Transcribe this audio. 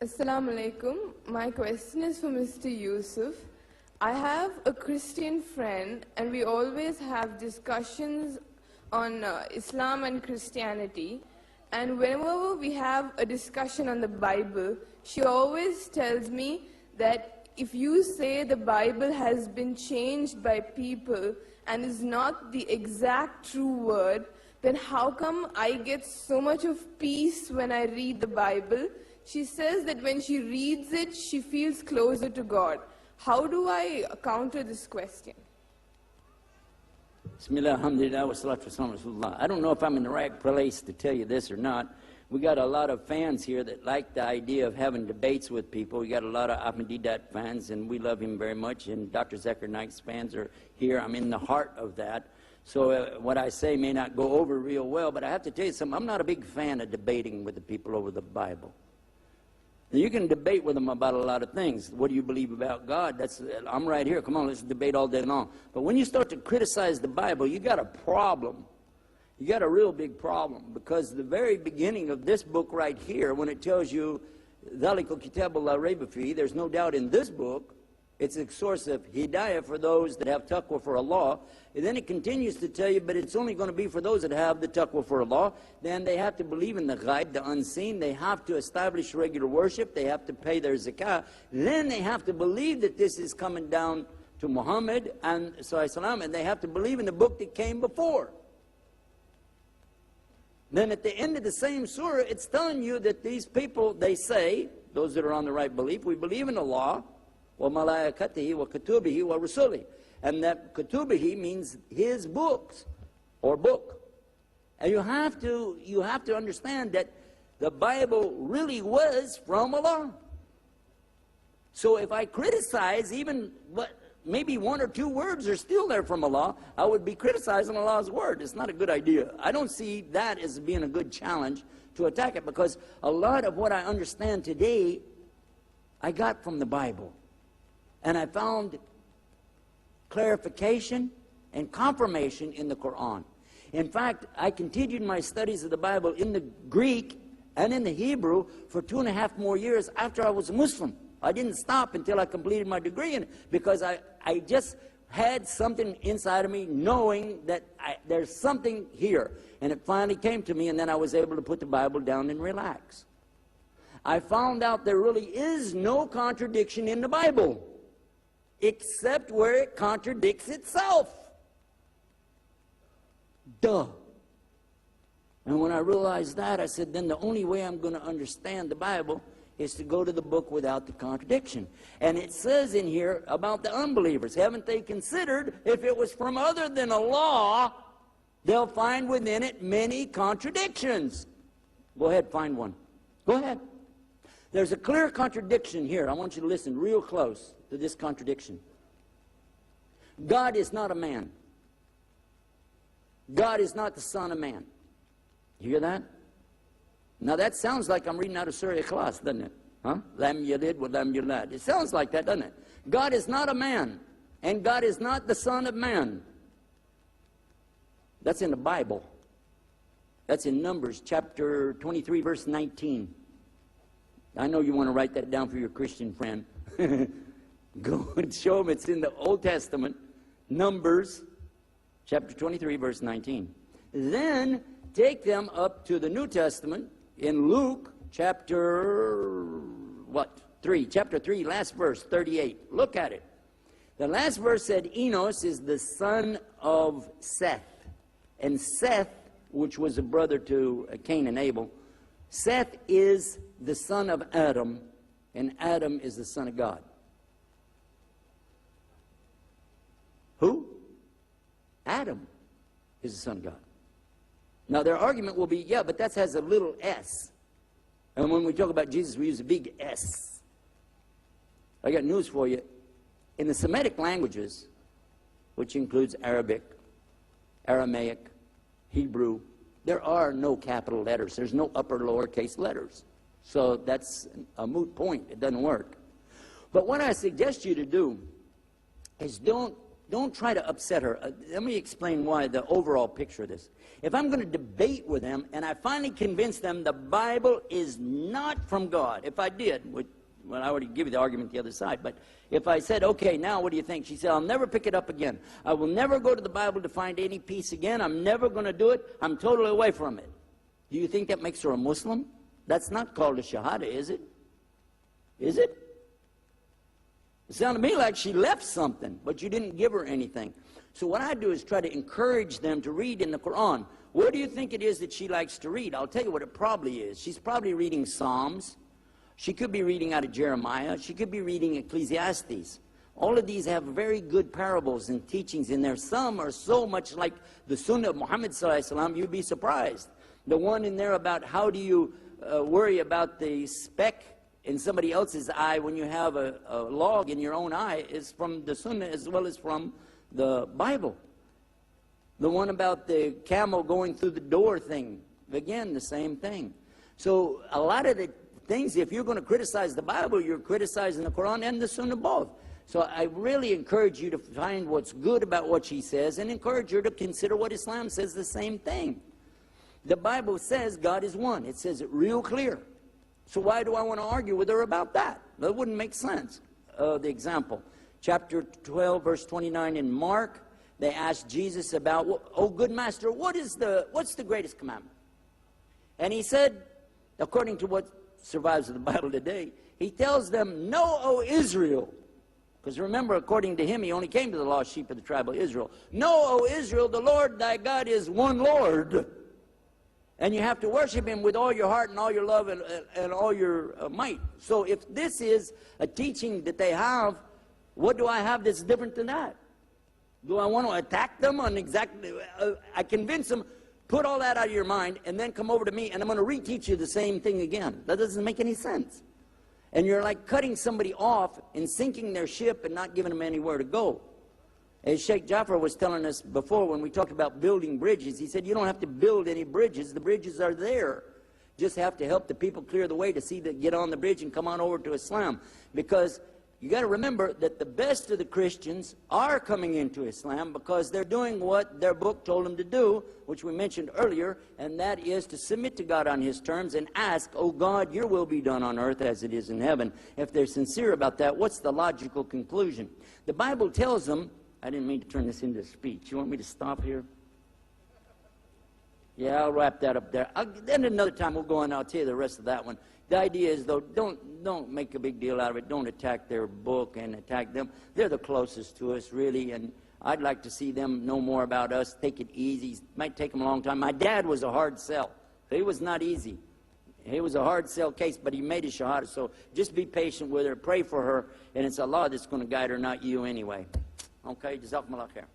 Assalamu alaikum. My question is for Mr. Yusuf. I have a Christian friend and we always have discussions on Islam and Christianity, and whenever we have a discussion on the Bible, she always tells me that if you say the Bible has been changed by people and is not the exact true word, then how come I get so much of peace when I read the Bible? She says that when she reads it, she feels closer to God. How do I counter this question? Bismillah, alhamdulillah, wa salatu wa salam. I don't know if I'm in the right place to tell you this or not. We got a lot of fans here that like the idea of having debates with people. We got a lot of Ahmadiyyat fans, and we love him very much. And Dr. Zakir Naik's fans are here. I'm in the heart of that. So what I say may not go over real well, but I have to tell you something. I'm not a big fan of debating with the people over the Bible. You can debate with them about a lot of things. What do you believe about God? I'm right here. Come on, let's debate all day long. But when you start to criticize the Bible, you got a problem. You got a real big problem, because the very beginning of this book right here, when it tells you, ذَلِكَ الْكِتَابُ لَا رَيْبَ فِيهِ, there's no doubt in this book, it's a source of hidayah for those that have taqwa for Allah. And then it continues to tell you, but it's only going to be for those that have the taqwa for Allah. Then they have to believe in the ghaib, the unseen. They have to establish regular worship. They have to pay their zakah. Then they have to believe that this is coming down to Muhammad and Sallallahu, and they have to believe in the book that came before. Then at the end of the same surah, it's telling you that these people, they say, those that are on the right belief, we believe in Allah, وَمَلَائِكَتِهِ وَكُتُبِهِ وَرُسُلِهِ. And that kutubihi means his books, or book. And you have to understand that the Bible really was from Allah. So if I criticize even maybe one or two words are still there from Allah, I would be criticizing Allah's word. It's not a good idea. I don't see that as being a good challenge to attack it, because a lot of what I understand today, I got from the Bible. And I found clarification and confirmation in the Quran. In fact, I continued my studies of the Bible in the Greek and in the Hebrew for 2.5 more years after I was a Muslim. I didn't stop until I completed my degree in it, because I just had something inside of me knowing that there's something here. And it finally came to me, and then I was able to put the Bible down and relax. I found out there really is no contradiction in the Bible, except where it contradicts itself. Duh. And when I realized that, I said, then the only way I'm going to understand the Bible is to go to the book without the contradiction. And it says in here about the unbelievers, haven't they considered if it was from other than Allah, they'll find within it many contradictions. Go ahead, find one. Go ahead. There's a clear contradiction here. I want you to listen real close to this contradiction. God is not a man. God is not the son of man. You hear that? Now that sounds like I'm reading out of Surah Ikhlas, doesn't it? Huh? Lam yalid wa lam yulad. It sounds like that, doesn't it? God is not a man, and God is not the son of man. That's in the Bible. That's in Numbers chapter 23, verse 19. I know you want to write that down for your Christian friend. Go and show them it's in the Old Testament, Numbers chapter 23, verse 19. Then take them up to the New Testament in Luke chapter 3, chapter 3, last verse, 38. Look at it. The last verse said Enos is the son of Seth. And Seth, which was a brother to Cain and Abel, Seth is the son of Adam, and Adam is the son of God. Who? Adam is the son of God. Now their argument will be, yeah, but that has a little s. And when we talk about Jesus, we use a big S. I got news for you. In the Semitic languages, which includes Arabic, Aramaic, Hebrew, there are no capital letters. There's no upper lowercase letters. So that's a moot point. It doesn't work. But what I suggest you to do is don't don't try to upset her. Let me explain why, the overall picture of this. If I'm going to debate with them and I finally convince them the Bible is not from God, if I did, well, I already give you the argument the other side, but if I said, okay, now what do you think? She said, I'll never pick it up again. I will never go to the Bible to find any peace again. I'm never going to do it. I'm totally away from it. Do you think that makes her a Muslim? That's not called a Shahada, is it? Is it? It sounded to me like she left something, but you didn't give her anything. So what I do is try to encourage them to read in the Quran. What do you think it is that she likes to read? I'll tell you what it probably is. She's probably reading Psalms. She could be reading out of Jeremiah. She could be reading Ecclesiastes. All of these have very good parables and teachings in there. Some are so much like the Sunnah of Muhammad sallallahu alaihi wasallam, you'd be surprised. The one in there about how do you worry about the speck in somebody else's eye when you have a log in your own eye is from the Sunnah as well as from the Bible. The one about the camel going through the door thing, again, the same thing. So a lot of the things, if you're going to criticize the Bible, you're criticizing the Quran and the Sunnah both. So I really encourage you to find what's good about what she says and encourage her to consider what Islam says, the same thing. The Bible says God is one. It says it real clear. So why do I want to argue with her about that? That wouldn't make sense. The example, chapter 12, verse 29 in Mark, they asked Jesus about, oh, good master, what's the greatest commandment? And he said, according to what survives of the Bible today, he tells them, know, O Israel. Because remember, according to him, he only came to the lost sheep of the tribe of Israel. Know, O Israel, the Lord thy God is one Lord. And you have to worship him with all your heart and all your love and all your might. So if this is a teaching that they have, what do I have that's different than that? Do I want to attack them on exactly... I convince them, put all that out of your mind, and then come over to me, and I'm going to reteach you the same thing again. That doesn't make any sense. And you're like cutting somebody off and sinking their ship and not giving them anywhere to go. As Sheikh Jafar was telling us before when we talked about building bridges, he said, you don't have to build any bridges. The bridges are there. Just have to help the people clear the way to see that get on the bridge and come on over to Islam. Because you got to remember that the best of the Christians are coming into Islam because they're doing what their book told them to do, which we mentioned earlier, and that is to submit to God on his terms and ask, oh God, your will be done on earth as it is in heaven. If they're sincere about that, what's the logical conclusion? The Bible tells them, I didn't mean to turn this into a speech. You want me to stop here? Yeah, I'll wrap that up there. Then another time we'll go on and I'll tell you the rest of that one. The idea is, though, don't make a big deal out of it. Don't attack their book and attack them. They're the closest to us, really, and I'd like to see them know more about us. Take it easy. It might take them a long time. My dad was a hard sell. He was not easy. He was a hard sell case, but he made his shahada. So just be patient with her. Pray for her, and it's Allah that's going to guide her, not you anyway. Okay, Jazakumullah khair.